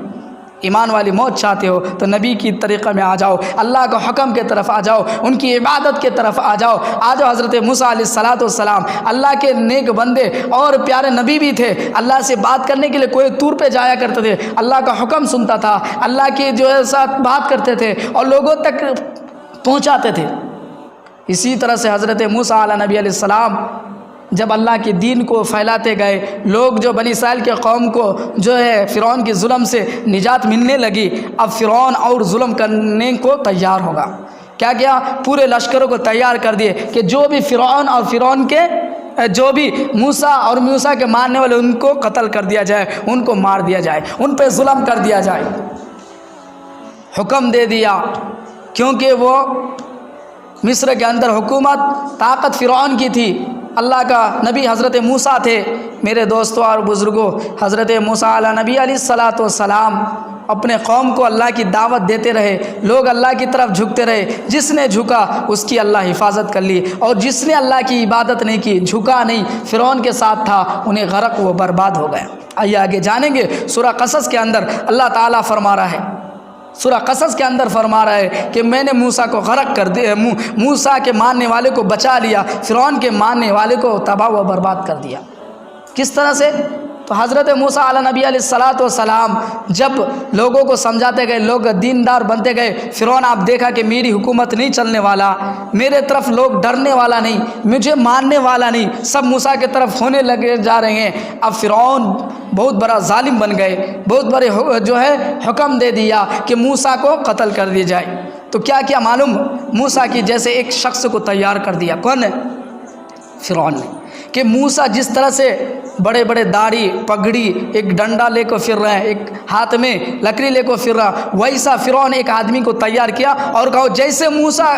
ایمان والی موت چاہتے ہو تو نبی کی طریقہ میں آ جاؤ، اللہ کے حکم کے طرف آ جاؤ، ان کی عبادت کے طرف آ جاؤ۔ حضرت موسیٰ علیہ السلام اللہ کے نیک بندے اور پیارے نبی بھی تھے، اللہ سے بات کرنے کے لیے کوئی طور پہ جایا کرتے تھے، اللہ کا حکم سنتا تھا، اللہ کے جو ہے ساتھ بات کرتے تھے اور لوگوں تک پہنچاتے تھے۔ اسی طرح سے حضرت موسیٰ علیہ نبی علیہ السلام جب اللہ کے دین کو پھیلاتے گئے، لوگ جو بنی اسرائیل کے قوم کو جو ہے فرعون کے ظلم سے نجات ملنے لگی، اب فرعون اور ظلم کرنے کو تیار ہوگا۔ کیا پورے لشکروں کو تیار کر دیے کہ جو بھی فرعون اور فرعون کے جو بھی موسیٰ اور موسیٰ کے ماننے والے ان کو قتل کر دیا جائے، ان کو مار دیا جائے، ان پہ ظلم کر دیا جائے۔ حکم دے دیا، کیونکہ وہ مصر کے اندر حکومت طاقت فرعون کی تھی، اللہ کا نبی حضرت موسیٰ تھے۔ میرے دوستوں اور بزرگوں، حضرت موسیٰ علیہ نبی علیہ السلام اپنے قوم کو اللہ کی دعوت دیتے رہے، لوگ اللہ کی طرف جھکتے رہے، جس نے جھکا اس کی اللہ حفاظت کر لی، اور جس نے اللہ کی عبادت نہیں کی، جھکا نہیں، فرعون کے ساتھ تھا، انہیں غرق، وہ برباد ہو گیا۔ آئیے آگے جانیں گے، سورہ قصص کے اندر اللہ تعالیٰ فرما رہا ہے، سورہ قصص کے اندر فرما رہا ہے کہ میں نے موسیٰ کو غرق کر دیا، موسیٰ کے ماننے والے کو بچا لیا، فرعون کے ماننے والے کو تباہ و برباد کر دیا۔ کس طرح سے؟ تو حضرت موسیٰ علیہ نبی علیہ الصلوۃ والسلام جب لوگوں کو سمجھاتے گئے، لوگ دیندار بنتے گئے، فرعون آپ دیکھا کہ میری حکومت نہیں چلنے والا، میرے طرف لوگ ڈرنے والا نہیں، مجھے ماننے والا نہیں، سب موسیٰ کی طرف ہونے لگے جا رہے ہیں۔ اب فرعون بہت بڑا ظالم بن گئے، بہت بڑے جو ہے حکم دے دیا کہ موسیٰ کو قتل کر دیا جائے۔ تو کیا کیا معلوم؟ موسیٰ کی جیسے ایک شخص کو تیار کر دیا، کون نے؟ فرعون نے، کہ موسیٰ جس طرح سے بڑے بڑے داڑھی پگڑی ایک ڈنڈا لے کر پھر رہے ہیں، ایک ہاتھ میں لکڑی لے کر پھر رہا، ویسا فرعون ایک آدمی کو تیار کیا اور کہو جیسے موسیٰ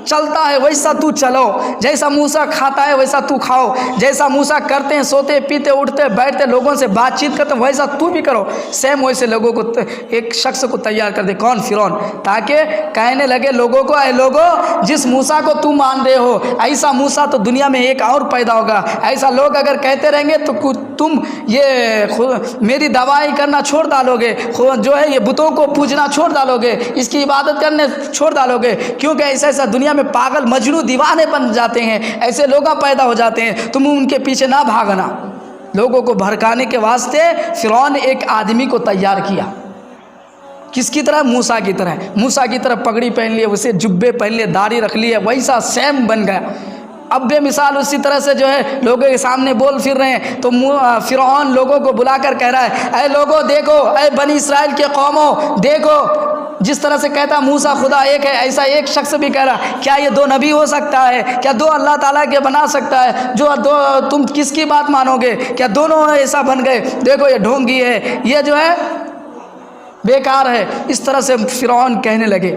چلتا ہے ویسا تو چلو، جیسا موسیٰ کھاتا ہے ویسا تو کھاؤ، جیسا موسیٰ کرتے ہیں، سوتے پیتے اٹھتے بیٹھتے لوگوں سے بات چیت کرتے ویسا تو بھی کرو، سیم ویسے لوگوں کو ایک شخص کو تیار کر دے۔ کون؟ فرعون، تاکہ کہنے لگے لوگوں کو، اے لوگوں جس موسیٰ کو تم مان رہے ہو ایسا موسیٰ تو دنیا میں ایک اور پیدا ہوگا، ایسا لوگ اگر کہتے رہیں گے تو تم یہ میری دعائی کرنا چھوڑ ڈالو گے، جو ہے یہ بتوں کو پوجنا چھوڑ ڈالو گے، اس کی عبادت کرنے چھوڑ ڈالو گے، کیونکہ ایسا ایسا دنیا میں پاگل مجنو دیوانے بن جاتے ہیں، ایسے لوگ پیدا ہو جاتے ہیں، تم ان کے پیچھے نہ بھاگنا۔ لوگوں کو بھڑکانے کے واسطے فرعون نے ایک آدمی کو تیار کیا، کس کی طرح؟ موسیٰ کی طرح، موسیٰ کی طرح پگڑی پہن لیے، اسے جبے پہن لیے، داڑھی رکھ لیے، ویسا سیم بن گیا۔ اب بے مثال اسی طرح سے جو ہے لوگوں کے سامنے بول پھر رہے ہیں، تو فرعون لوگوں کو بلا کر کہہ رہا ہے، اے لوگوں دیکھو، اے بنی اسرائیل کے قوموں دیکھو، جس طرح سے کہتا موسیٰ خدا ایک ہے، ایسا ایک شخص بھی کہہ رہا، کیا یہ دو نبی ہو سکتا ہے؟ کیا دو اللہ تعالیٰ کے بنا سکتا ہے؟ جو دو تم کس کی بات مانو گے؟ کیا دونوں ایسا بن گئے؟ دیکھو یہ ڈھونگی ہے، یہ جو ہے بیکار ہے۔ اس طرح سے فرعون کہنے لگے۔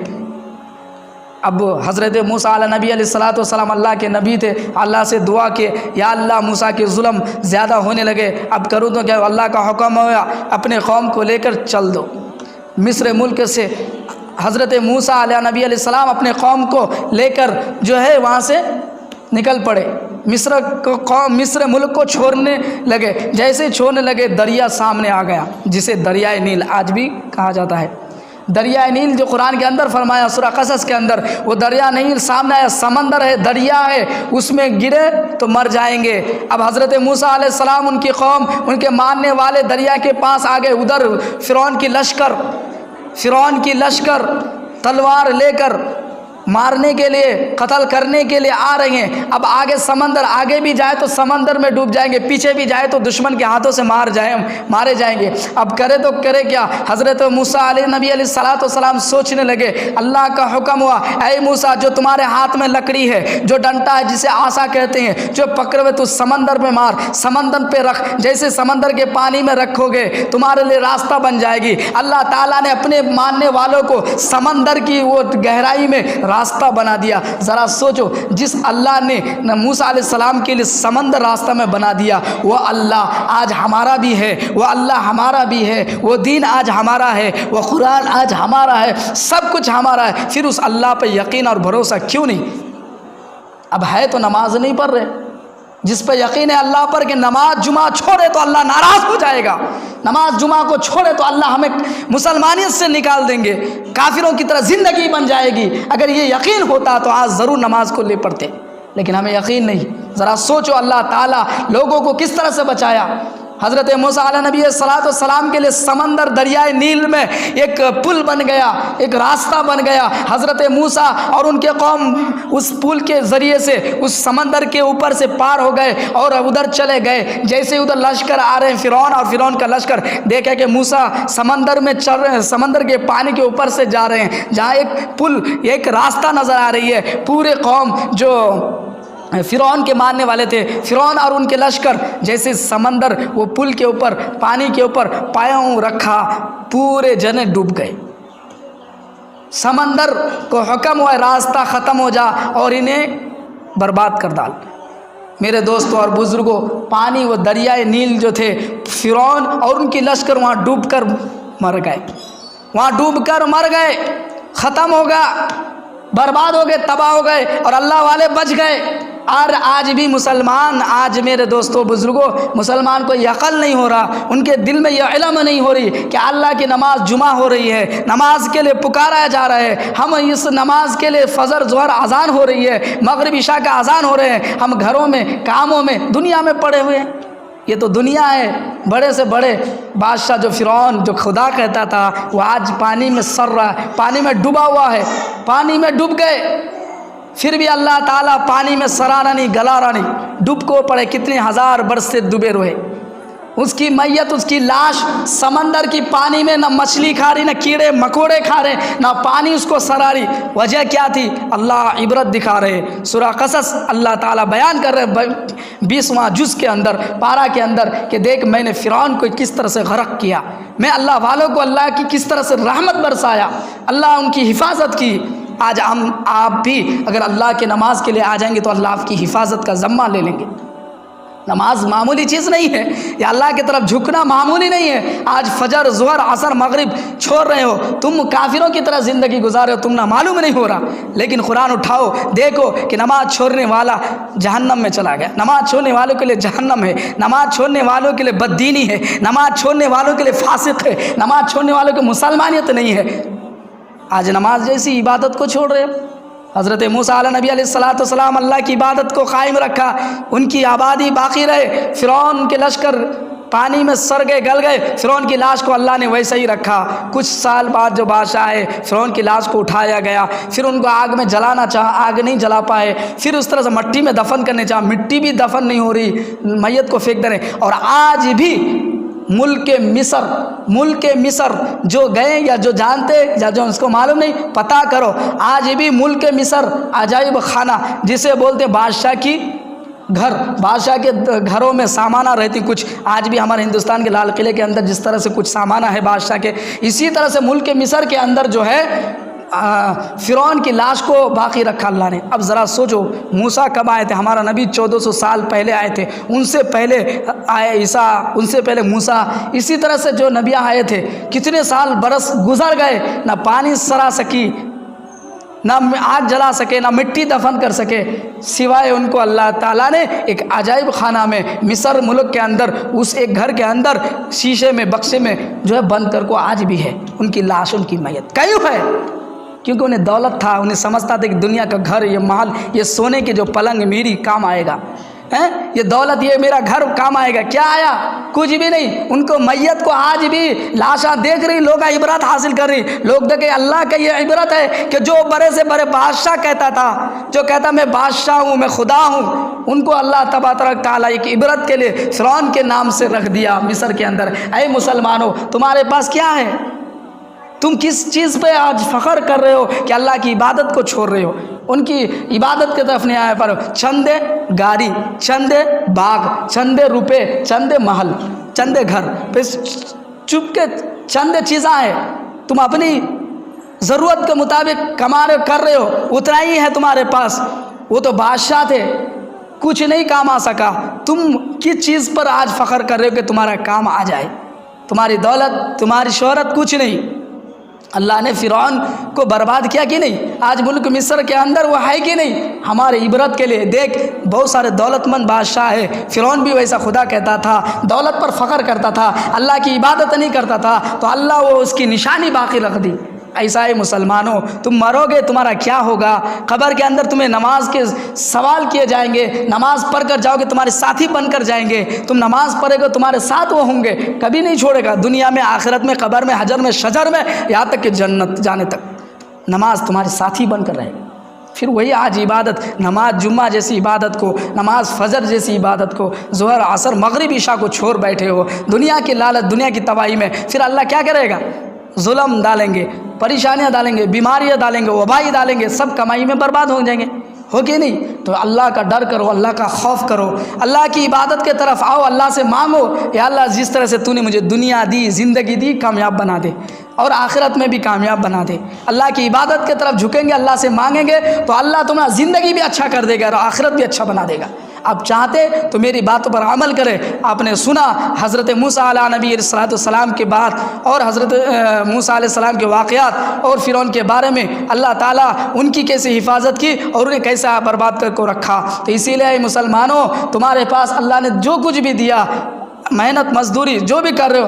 اب حضرت موسیٰ علیہ نبی علیہ الصلوۃ والسلام اللہ کے نبی تھے، اللہ سے دعا کہ یا اللہ موسیٰ کے ظلم زیادہ ہونے لگے، اب کروں تو کیا؟ اللہ کا حکم ہوا اپنے قوم کو لے کر چل دو۔ مصر ملک سے حضرت موسیٰ علیہ نبی علیہ السلام اپنے قوم کو لے کر جو ہے وہاں سے نکل پڑے، مصر ملک کو چھوڑنے لگے۔ جیسے چھوڑنے لگے دریا سامنے آ گیا، جسے دریائے نیل آج بھی کہا جاتا ہے۔ دریائے نیل جو قرآن کے اندر فرمایا سورہ قصص کے اندر، وہ دریا نیل سامنے آیا، سمندر ہے، دریا ہے، اس میں گرے تو مر جائیں گے۔ اب حضرت موسیٰ علیہ السلام، ان کی قوم، ان کے ماننے والے دریا کے پاس آ گئے، ادھر فرعون کی لشکر تلوار لے کر مارنے کے لیے، قتل کرنے کے لیے آ رہے ہیں۔ اب آگے سمندر، آگے بھی جائے تو سمندر میں ڈوب جائیں گے، پیچھے بھی جائے تو دشمن کے ہاتھوں سے مارے جائیں گے۔ اب کرے تو کرے کیا؟ حضرت موسیٰ علیہ نبی علیہ الصلوۃ والسلام سوچنے لگے، اللہ کا حکم ہوا، اے موسیٰ جو تمہارے ہاتھ میں لکڑی ہے، جو ڈنٹا ہے جسے عصا کہتے ہیں، جو پکڑے ہوئے تو سمندر میں مار، سمندر پہ رکھ، جیسے سمندر کے پانی میں رکھو گے تمہارے لیے راستہ بن جائے گی۔ اللہ تعالیٰ نے اپنے ماننے والوں کو سمندر کی وہ گہرائی میں راستہ بنا دیا۔ ذرا سوچو، جس اللہ نے موسیٰ علیہ السلام کے لیے سمندر راستہ میں بنا دیا، وہ اللہ آج ہمارا بھی ہے، وہ اللہ ہمارا بھی ہے، وہ دین آج ہمارا ہے، وہ قرآن آج ہمارا ہے، سب کچھ ہمارا ہے، پھر اس اللہ پہ یقین اور بھروسہ کیوں نہیں؟ اب ہے تو نماز نہیں پڑھ رہے، جس پہ یقین ہے اللہ پر کہ نماز جمعہ چھوڑے تو اللہ ناراض ہو جائے گا، نماز جمعہ کو چھوڑے تو اللہ ہمیں مسلمانیت سے نکال دیں گے، کافروں کی طرح زندگی بن جائے گی۔ اگر یہ یقین ہوتا تو آج ضرور نماز کو لے پڑتے، لیکن ہمیں یقین نہیں۔ ذرا سوچو اللہ تعالیٰ لوگوں کو کس طرح سے بچایا۔ حضرت موسیٰ علیہ نبی الصلوۃ والسلام کے لیے سمندر دریائے نیل میں ایک پل بن گیا، ایک راستہ بن گیا۔ حضرت موسیٰ اور ان کے قوم اس پل کے ذریعے سے اس سمندر کے اوپر سے پار ہو گئے اور ادھر چلے گئے۔ جیسے ادھر لشکر آ رہے ہیں، فرعون اور فرعون کا لشکر، دیکھا کہ موسیٰ سمندر میں چل رہے ہیں، سمندر کے پانی کے اوپر سے جا رہے ہیں، جہاں ایک پل، ایک راستہ نظر آ رہی ہے۔ پورے قوم جو فرعون کے ماننے والے تھے، فرعون اور ان کے لشکر جیسے سمندر وہ پل کے اوپر، پانی کے اوپر پاؤں رکھا، پورے جنے ڈوب گئے۔ سمندر کو حکم ہوا راستہ ختم ہو جا اور انہیں برباد کر ڈال۔ میرے دوستوں اور بزرگوں، پانی وہ دریائے نیل جو تھے، فرعون اور ان کی لشکر وہاں ڈوب کر مر گئے، ختم ہو گیا، برباد ہو گئے، تباہ ہو گئے، اور اللہ والے بچ گئے۔ اور آج بھی مسلمان، آج میرے دوستوں بزرگوں، مسلمان کو یہ عقل نہیں ہو رہا، ان کے دل میں یہ علم نہیں ہو رہی کہ اللہ کی نماز جمعہ ہو رہی ہے، نماز کے لیے پکارا جا رہا ہے، ہم اس نماز کے لیے فجر ظہر اذان ہو رہی ہے، مغرب عشاء کا اذان ہو رہے ہیں، ہم گھروں میں، کاموں میں، دنیا میں پڑے ہوئے ہیں۔ یہ تو دنیا ہے، بڑے سے بڑے بادشاہ جو فرعون جو خدا کہتا تھا وہ آج پانی میں سر رہا ہے، پانی میں ڈوبا ہوا ہے، پانی میں ڈوب گئے، پھر بھی اللہ تعالیٰ پانی میں سرانا نہیں گلارا نہیں، ڈوب کو پڑے، کتنے ہزار برس سے ڈوبے رہے، اس کی میت، اس کی لاش سمندر کی پانی میں نہ مچھلی کھا رہی، نہ کیڑے مکوڑے کھا رہے، نہ پانی اس کو سرا رہی۔ وجہ کیا تھی؟ اللہ عبرت دکھا رہے، سورہ قصص اللہ تعالیٰ بیان کر رہے 20واں جز کے اندر، پارہ کے اندر، کہ دیکھ میں نے فرعون کو کس طرح سے غرق کیا، میں اللہ والوں کو اللہ کی کس طرح سے رحمت برسایا، اللہ ان کی حفاظت کی۔ آج ہم آپ بھی اگر اللہ کے نماز کے لیے آ جائیں گے تو اللہ آپ کی حفاظت کا ذمہ لے لیں گے۔ نماز معمولی چیز نہیں ہے، یا اللہ کی طرف جھکنا معمولی نہیں ہے۔ آج فجر، ظہر، عصر، مغرب چھوڑ رہے ہو، تم کافروں کی طرح زندگی گزارے ہو، تم نہ معلوم نہیں ہو رہا، لیکن قرآن اٹھاؤ دیکھو کہ نماز چھوڑنے والا جہنم میں چلا گیا، نماز چھوڑنے والوں کے لیے جہنم ہے، نماز چھوڑنے والوں کے لیے بددینی ہے، نماز چھوڑنے والوں کے لیے فاسق ہے، نماز چھوڑنے والوں کے مسلمانیت نہیں ہے۔ آج نماز جیسی عبادت کو چھوڑ رہے ہو۔ حضرت موسیٰ علیہ نبی علیہ السلام اللہ کی عبادت کو قائم رکھا، ان کی آبادی باقی رہے، فرعون کے لشکر پانی میں سر گئے، گل گئے، فرعون کی لاش کو اللہ نے ویسے ہی رکھا۔ کچھ سال بعد جو بادشاہ آئے، فرعون کی لاش کو اٹھایا گیا، پھر ان کو آگ میں جلانا چاہا، آگ نہیں جلا پائے، پھر اس طرح سے مٹی میں دفن کرنے چاہا، مٹی بھی دفن نہیں ہو رہی، میت کو پھینک دے رہے۔ اور آج بھی ملک مصر جو گئے یا جو جانتے یا جو اس کو معلوم نہیں، پتہ کرو، آج بھی ملک مصر عجائب خانہ جسے بولتے بادشاہ کی گھر، بادشاہ کے گھروں میں سامانہ رہتی کچھ، آج بھی ہمارے ہندوستان کے لال قلعے کے اندر جس طرح سے کچھ سامانہ ہے بادشاہ کے، اسی طرح سے ملک مصر کے اندر جو ہے فرعون کی لاش کو باقی رکھا اللہ نے۔ اب ذرا سوچو، موسیٰ کب آئے تھے؟ ہمارا نبی 1400 سال پہلے آئے تھے، ان سے پہلے آئے عیسیٰ، ان سے پہلے موسیٰ، اسی طرح سے جو نبیاں آئے تھے، کتنے سال برس گزر گئے، نہ پانی سرا سکی، نہ آگ جلا سکے، نہ مٹی دفن کر سکے، سوائے ان کو اللہ تعالیٰ نے ایک عجائب خانہ میں مصر ملک کے اندر، اس ایک گھر کے اندر شیشے میں بکسے میں جو ہے بند کر کو آج بھی ہے ان کی لاش، ان کی میت۔ کیوں ہے؟ کیونکہ انہیں دولت تھا، انہیں سمجھتا تھا کہ دنیا کا گھر، یہ محل، یہ سونے کے جو پلنگ میری کام آئے گا، یہ دولت، یہ میرا گھر کام آئے گا۔ کیا آیا؟ کچھ بھی نہیں۔ ان کو میت کو آج بھی لاشاں دیکھ رہی، لوگ عبرت حاصل کر رہی، لوگ دیکھے اللہ کا یہ عبرت ہے کہ جو بڑے سے بڑے بادشاہ کہتا تھا، جو کہتا میں بادشاہ ہوں، میں خدا ہوں، ان کو اللہ تبارک تعالیٰ ایک عبرت کے لیے فرعون کے نام سے رکھ دیا مصر کے اندر۔ اے مسلمانوں، تمہارے پاس کیا ہے؟ تم کس چیز پہ آج فخر کر رہے ہو کہ اللہ کی عبادت کو چھوڑ رہے ہو، ان کی عبادت کی طرف نہیں آئے پر چندے گاڑی، چندے باغ، چندے روپے، چندے محل، چندے گھر، پھر چپ کے چندے چیزاں ہیں، تم اپنی ضرورت کے مطابق کما رہے کر رہے ہو، اتنا ہی ہے تمہارے پاس۔ وہ تو بادشاہ تھے، کچھ نہیں کام آ سکا، تم کس چیز پر آج فخر کر رہے ہو کہ تمہارا کام آ جائے؟ تمہاری دولت، تمہاری شہرت کچھ نہیں۔ اللہ نے فرعون کو برباد کیا کہ نہیں؟ آج ملک مصر کے اندر وہ ہے کہ نہیں؟ ہمارے عبرت کے لیے دیکھ، بہت سارے دولت مند بادشاہ ہے، فرعون بھی ویسا خدا کہتا تھا، دولت پر فخر کرتا تھا، اللہ کی عبادت نہیں کرتا تھا، تو اللہ وہ اس کی نشانی باقی رکھ دی۔ ایسا ہی مسلمانوں، تم مرو گے تمہارا کیا ہوگا؟ قبر کے اندر تمہیں نماز کے سوال کیے جائیں گے، نماز پڑھ کر جاؤ گے، تمہارے ساتھی بن کر جائیں گے، تم نماز پڑھے گے تمہارے ساتھ وہ ہوں گے، کبھی نہیں چھوڑے گا، دنیا میں، آخرت میں، قبر میں، حجر میں، شجر میں، یہاں تک کہ جنت جانے تک نماز تمہارے ساتھی بن کر رہے گا۔ پھر وہی آج عبادت، نماز جمعہ جیسی عبادت کو، نماز فجر جیسی عبادت کو، ظہر، عصر، مغرب، عشاء کو چھوڑ بیٹھے ہو، دنیا کی لالچ، دنیا کی تباہی میں۔ پھر اللہ کیا کرے گا؟ ظلم ڈالیں گے، پریشانیاں ڈالیں گے، بیماریاں ڈالیں گے، وبائی ڈالیں گے، سب کمائی میں برباد ہو جائیں گے، ہو کہ نہیں؟ تو اللہ کا ڈر کرو، اللہ کا خوف کرو، اللہ کی عبادت کے طرف آؤ، اللہ سے مانگو، یا اللہ جس طرح سے تو نے مجھے دنیا دی، زندگی دی، کامیاب بنا دے، اور آخرت میں بھی کامیاب بنا دے۔ اللہ کی عبادت کی طرف جھکیں گے، اللہ سے مانگیں گے تو اللہ تمہارا زندگی بھی اچھا کر دے گا اور آخرت بھی اچھا بنا دے گا۔ آپ چاہتے تو میری باتوں پر عمل کرے۔ آپ نے سنا حضرت موسیٰ علیہ نبی علیہ السلام کے بعد اور حضرت موسیٰ علیہ السلام کے واقعات اور فرعون کے بارے میں اللہ تعالیٰ ان کی کیسے حفاظت کی اور انہیں کیسا برباد کر کو رکھا۔ تو اسی لیے مسلمانوں، تمہارے پاس اللہ نے جو کچھ بھی دیا، محنت مزدوری جو بھی کر رہے ہو،